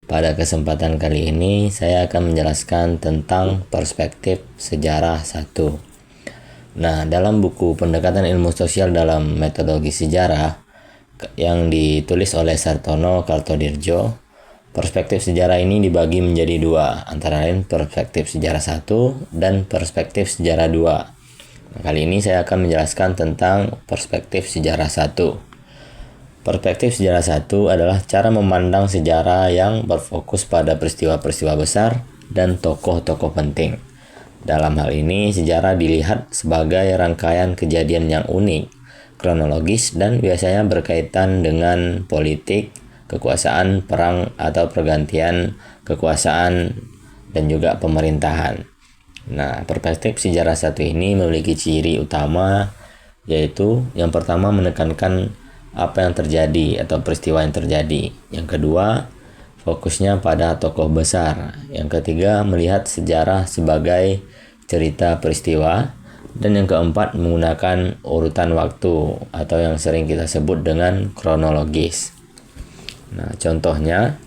Pada kesempatan kali ini saya akan menjelaskan tentang perspektif sejarah 1. Nah, dalam buku Pendekatan Ilmu Sosial dalam Metodologi Sejarah yang ditulis oleh Sartono Kartodirjo, perspektif sejarah ini dibagi menjadi dua, antara lain perspektif sejarah 1 dan perspektif sejarah 2. Nah, kali ini saya akan menjelaskan tentang perspektif sejarah 1. Perspektif sejarah 1 adalah cara memandang sejarah yang berfokus pada peristiwa-peristiwa besar dan tokoh-tokoh penting. Dalam hal ini, sejarah dilihat sebagai rangkaian kejadian yang unik, kronologis, dan biasanya berkaitan dengan politik, kekuasaan, perang, atau pergantian kekuasaan, dan juga pemerintahan. Nah, perspektif sejarah 1 ini memiliki ciri utama, yaitu yang pertama menekankan apa yang terjadi atau peristiwa yang terjadi. Yang kedua, fokusnya pada tokoh besar. Yang ketiga, melihat sejarah sebagai cerita peristiwa. Dan yang keempat, menggunakan urutan waktu atau yang sering kita sebut dengan kronologis. Nah, contohnya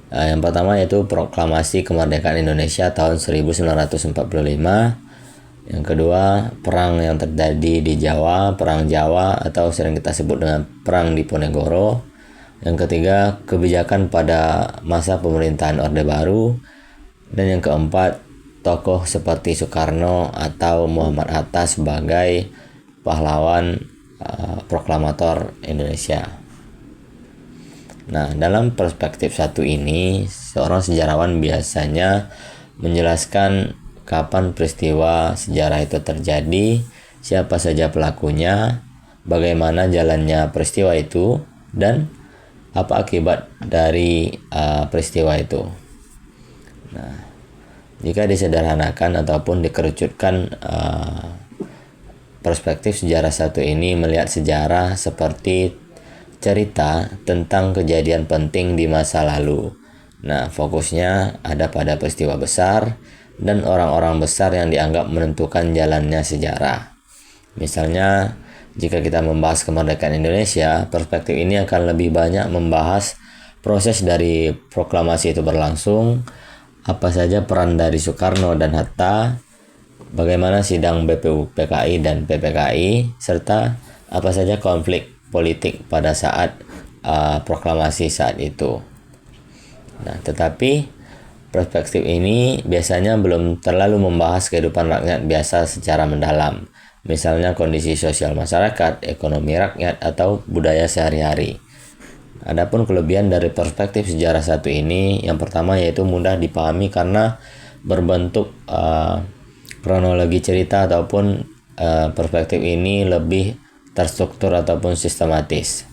yang pertama yaitu Proklamasi Kemerdekaan Indonesia tahun 1945. Yang kedua, perang yang terjadi di Jawa, Perang Jawa atau sering kita sebut dengan Perang Diponegoro. Yang ketiga, kebijakan pada masa pemerintahan Orde Baru. Dan yang keempat, tokoh seperti Soekarno atau Muhammad Hatta sebagai pahlawan proklamator Indonesia. Nah, dalam perspektif 1 ini, seorang sejarawan biasanya menjelaskan kapan peristiwa sejarah itu terjadi, siapa saja pelakunya, bagaimana jalannya peristiwa itu, dan apa akibat dari peristiwa itu. Nah, jika disederhanakan ataupun dikerucutkan, perspektif sejarah 1 ini melihat sejarah seperti cerita tentang kejadian penting di masa lalu. Nah, fokusnya ada pada peristiwa besar dan orang-orang besar yang dianggap menentukan jalannya sejarah. Misalnya, jika kita membahas kemerdekaan Indonesia, perspektif ini akan lebih banyak membahas proses dari proklamasi itu berlangsung, apa saja peran dari Soekarno dan Hatta, bagaimana sidang BPU PKI dan PPKI, serta apa saja konflik politik pada saat proklamasi saat itu. Nah, tetapi perspektif ini biasanya belum terlalu membahas kehidupan rakyat biasa secara mendalam, misalnya kondisi sosial masyarakat, ekonomi rakyat, atau budaya sehari-hari. Adapun kelebihan dari perspektif sejarah 1 ini, yang pertama yaitu mudah dipahami karena berbentuk kronologi cerita ataupun perspektif ini lebih terstruktur ataupun sistematis.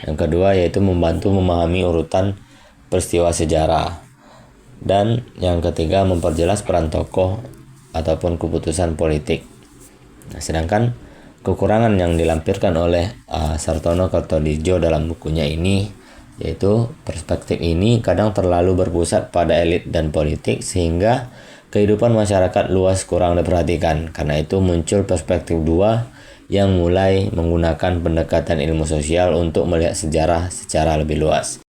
Yang kedua yaitu membantu memahami urutan peristiwa sejarah. Dan yang ketiga, memperjelas peran tokoh ataupun keputusan politik. Nah, sedangkan kekurangan yang dilampirkan oleh Sartono Kartodirjo dalam bukunya ini, yaitu perspektif ini kadang terlalu berpusat pada elit dan politik sehingga kehidupan masyarakat luas kurang diperhatikan. Karena itu muncul perspektif 2 yang mulai menggunakan pendekatan ilmu sosial untuk melihat sejarah secara lebih luas.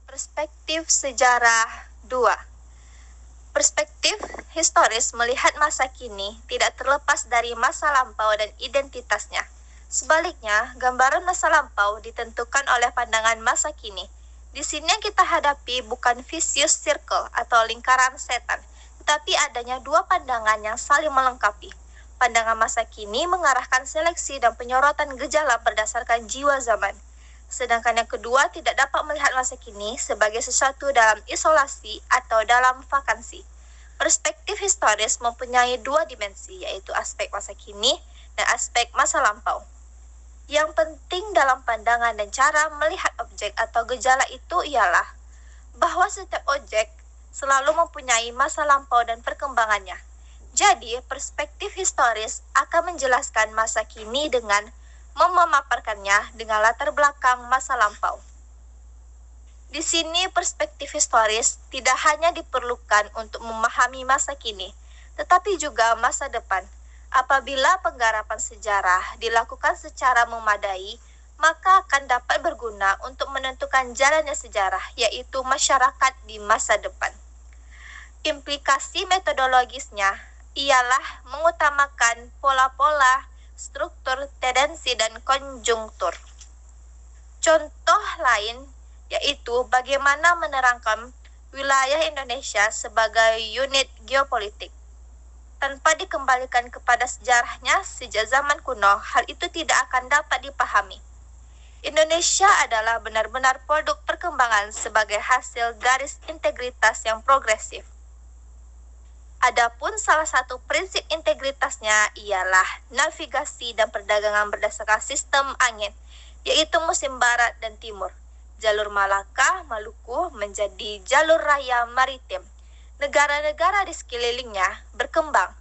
Perspektif sejarah 2. Perspektif historis melihat masa kini tidak terlepas dari masa lampau dan identitasnya. Sebaliknya, gambaran masa lampau ditentukan oleh pandangan masa kini. Di sini yang kita hadapi bukan vicious circle atau lingkaran setan, tetapi adanya dua pandangan yang saling melengkapi. Pandangan masa kini mengarahkan seleksi dan penyorotan gejala berdasarkan jiwa zaman. Sedangkan yang kedua tidak dapat melihat masa kini sebagai sesuatu dalam isolasi atau dalam vakansi. Perspektif historis mempunyai dua dimensi, yaitu aspek masa kini dan aspek masa lampau. Yang penting dalam pandangan dan cara melihat objek atau gejala itu ialah bahwa setiap objek selalu mempunyai masa lampau dan perkembangannya. Jadi, perspektif historis akan menjelaskan masa kini dengan memaparkannya dengan latar belakang masa lampau. Di sini perspektif historis tidak hanya diperlukan untuk memahami masa kini, tetapi juga masa depan. Apabila penggarapan sejarah dilakukan secara memadai, maka akan dapat berguna untuk menentukan jalannya sejarah, yaitu masyarakat di masa depan. Implikasi metodologisnya ialah mengutamakan pola-pola, struktur, tendensi, dan konjungtur. Contoh lain yaitu bagaimana menerangkan wilayah Indonesia sebagai unit geopolitik. Tanpa dikembalikan kepada sejarahnya sejak zaman kuno, hal itu tidak akan dapat dipahami. Indonesia adalah benar-benar produk perkembangan sebagai hasil garis integritas yang progresif. Adapun salah satu prinsip integritasnya ialah navigasi dan perdagangan berdasarkan sistem angin, yaitu musim barat dan timur. Jalur Malaka, Maluku menjadi jalur raya maritim. Negara-negara di sekelilingnya berkembang,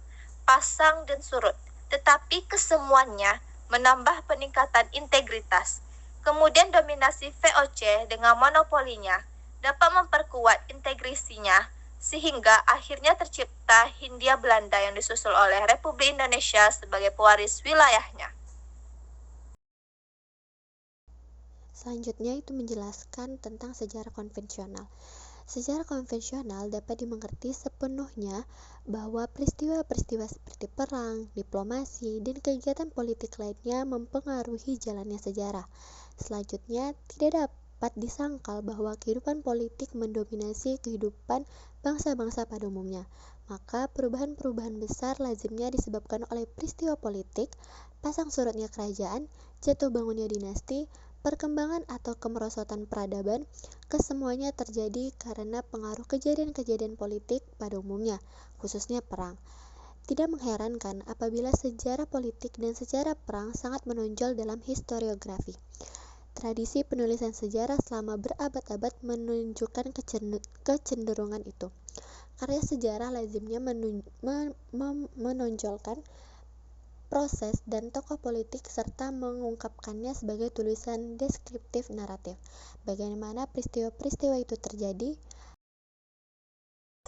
pasang dan surut, tetapi kesemuanya menambah peningkatan integritas. Kemudian dominasi VOC dengan monopolinya dapat memperkuat integrasinya, sehingga akhirnya tercipta Hindia Belanda yang disusul oleh Republik Indonesia sebagai pewaris wilayahnya. Selanjutnya itu menjelaskan tentang sejarah konvensional. Sejarah konvensional dapat dimengerti sepenuhnya bahwa peristiwa-peristiwa seperti perang, diplomasi, dan kegiatan politik lainnya mempengaruhi jalannya sejarah. Selanjutnya, tidak dapat disangkal bahwa kehidupan politik mendominasi kehidupan bangsa-bangsa pada umumnya. Maka perubahan-perubahan besar lazimnya disebabkan oleh peristiwa politik, pasang surutnya kerajaan, jatuh bangunnya dinasti, perkembangan atau kemerosotan peradaban, kesemuanya terjadi karena pengaruh kejadian-kejadian politik pada umumnya, khususnya perang. Tidak mengherankan apabila sejarah politik dan sejarah perang sangat menonjol dalam historiografi. Tradisi penulisan sejarah selama berabad-abad menunjukkan kecenderungan itu. Karya sejarah lazimnya menonjolkan proses dan tokoh politik serta mengungkapkannya sebagai tulisan deskriptif naratif. Bagaimana peristiwa-peristiwa itu terjadi?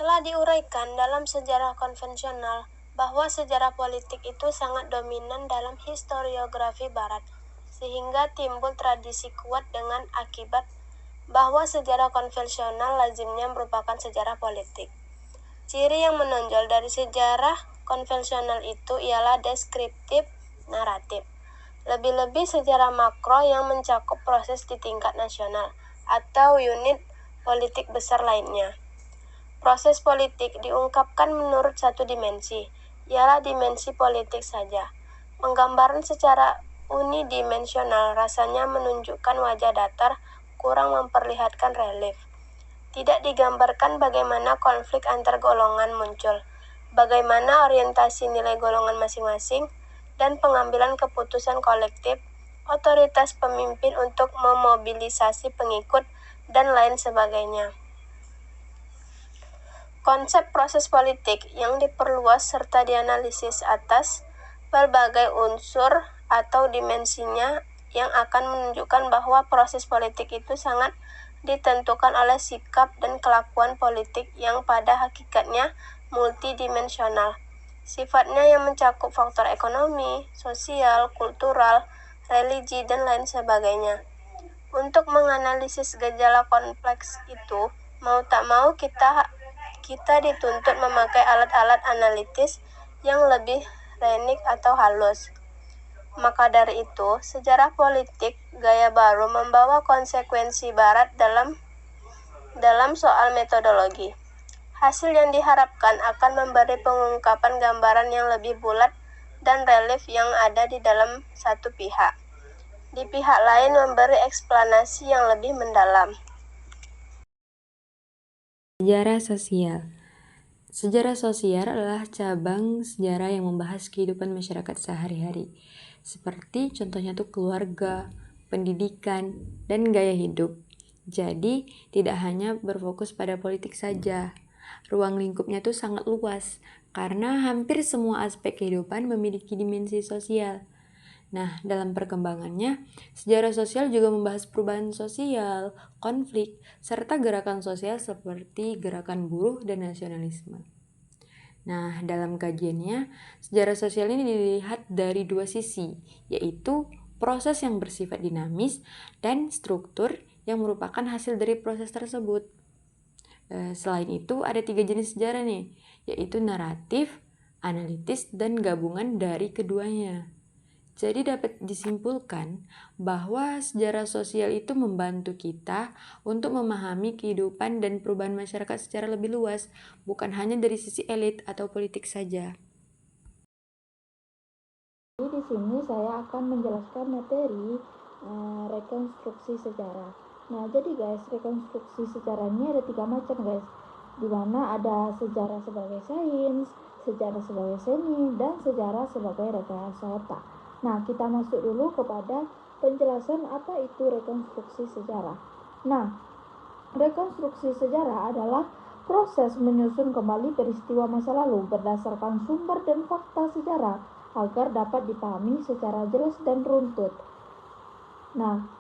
Telah diuraikan dalam sejarah konvensional bahwa sejarah politik itu sangat dominan dalam historiografi barat, sehingga timbul tradisi kuat dengan akibat bahwa sejarah konvensional lazimnya merupakan sejarah politik. Ciri yang menonjol dari sejarah konvensional itu ialah deskriptif naratif. Lebih-lebih sejarah makro yang mencakup proses di tingkat nasional atau unit politik besar lainnya. Proses politik diungkapkan menurut satu dimensi, ialah dimensi politik saja. Penggambaran secara unidimensional rasanya menunjukkan wajah datar, kurang memperlihatkan relief. Tidak digambarkan bagaimana konflik antar golongan muncul, bagaimana orientasi nilai golongan masing-masing, dan pengambilan keputusan kolektif, otoritas pemimpin untuk memobilisasi pengikut, dan lain sebagainya. Konsep proses politik yang diperluas serta dianalisis atas berbagai unsur atau dimensinya yang akan menunjukkan bahwa proses politik itu sangat ditentukan oleh sikap dan kelakuan politik yang pada hakikatnya multidimensional. Sifatnya yang mencakup faktor ekonomi, sosial, kultural, religi, dan lain sebagainya. Untuk menganalisis gejala kompleks itu, mau tak mau kita dituntut memakai alat-alat analitis yang lebih teknik atau halus. Maka dari itu, sejarah politik gaya baru membawa konsekuensi barat dalam soal metodologi. Hasil yang diharapkan akan memberi pengungkapan gambaran yang lebih bulat dan relief yang ada di dalam satu pihak. Di pihak lain memberi eksplanasi yang lebih mendalam. Sejarah sosial. Sejarah sosial adalah cabang sejarah yang membahas kehidupan masyarakat sehari-hari, seperti contohnya tuh keluarga, pendidikan, dan gaya hidup. Jadi, tidak hanya berfokus pada politik saja. Ruang lingkupnya tuh sangat luas, karena hampir semua aspek kehidupan memiliki dimensi sosial. Nah, dalam perkembangannya, sejarah sosial juga membahas perubahan sosial, konflik, serta gerakan sosial seperti gerakan buruh dan nasionalisme. Nah, dalam kajiannya, sejarah sosial ini dilihat dari dua sisi, yaitu proses yang bersifat dinamis, dan struktur yang merupakan hasil dari proses tersebut. Selain itu, ada 3 jenis sejarah nih, yaitu naratif, analitis, dan gabungan dari keduanya. Jadi dapat disimpulkan bahwa sejarah sosial itu membantu kita untuk memahami kehidupan dan perubahan masyarakat secara lebih luas, bukan hanya dari sisi elit atau politik saja. Di sini saya akan menjelaskan materi rekonstruksi sejarah. Nah, jadi guys, rekonstruksi sejarah ini ada 3 macam guys, di mana ada sejarah sebagai sains, sejarah sebagai seni, dan sejarah sebagai rekayasa otak. Nah, kita masuk dulu kepada penjelasan apa itu rekonstruksi sejarah. Nah, rekonstruksi sejarah adalah proses menyusun kembali peristiwa masa lalu berdasarkan sumber dan fakta sejarah agar dapat dipahami secara jelas dan runtut. Nah,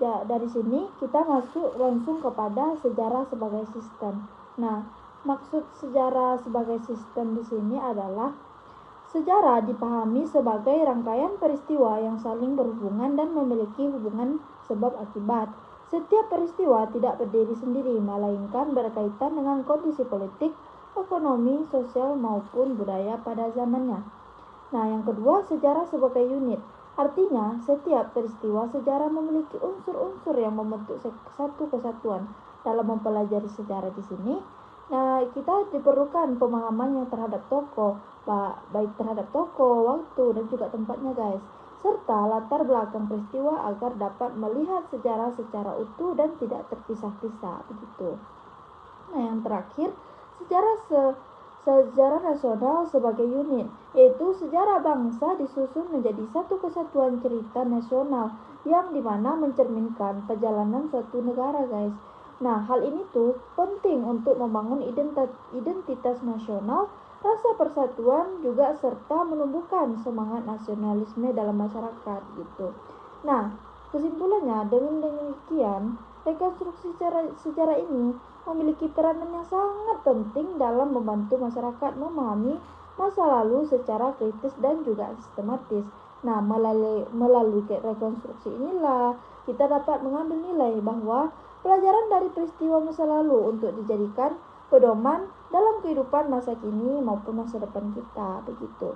dari sini kita masuk langsung kepada sejarah sebagai sistem. Nah, maksud sejarah sebagai sistem di sini adalah sejarah dipahami sebagai rangkaian peristiwa yang saling berhubungan dan memiliki hubungan sebab akibat. Setiap peristiwa tidak berdiri sendiri, melainkan berkaitan dengan kondisi politik, ekonomi, sosial, maupun budaya pada zamannya. Nah, yang kedua, sejarah sebagai unit. Artinya, setiap peristiwa sejarah memiliki unsur-unsur yang membentuk satu kesatuan. Dalam mempelajari sejarah di sini, nah, kita diperlukan pemahaman yang terhadap tokoh, baik terhadap tokoh, waktu, dan juga tempatnya guys, serta latar belakang peristiwa agar dapat melihat sejarah secara utuh dan tidak terpisah-pisah begitu. Nah, yang terakhir, sejarah nasional sebagai unit, yaitu sejarah bangsa disusun menjadi satu kesatuan cerita nasional yang dimana mencerminkan perjalanan suatu negara guys. Nah, hal ini tuh penting untuk membangun identitas nasional, rasa persatuan juga, serta menumbuhkan semangat nasionalisme dalam masyarakat gitu. Nah, kesimpulannya, dengan demikian rekonstruksi sejarah ini memiliki peranan yang sangat penting dalam membantu masyarakat memahami masa lalu secara kritis dan juga sistematis. Nah, melalui rekonstruksi inilah kita dapat mengambil nilai bahwa pelajaran dari peristiwa masa lalu untuk dijadikan pedoman dalam kehidupan masa kini maupun masa depan kita begitu.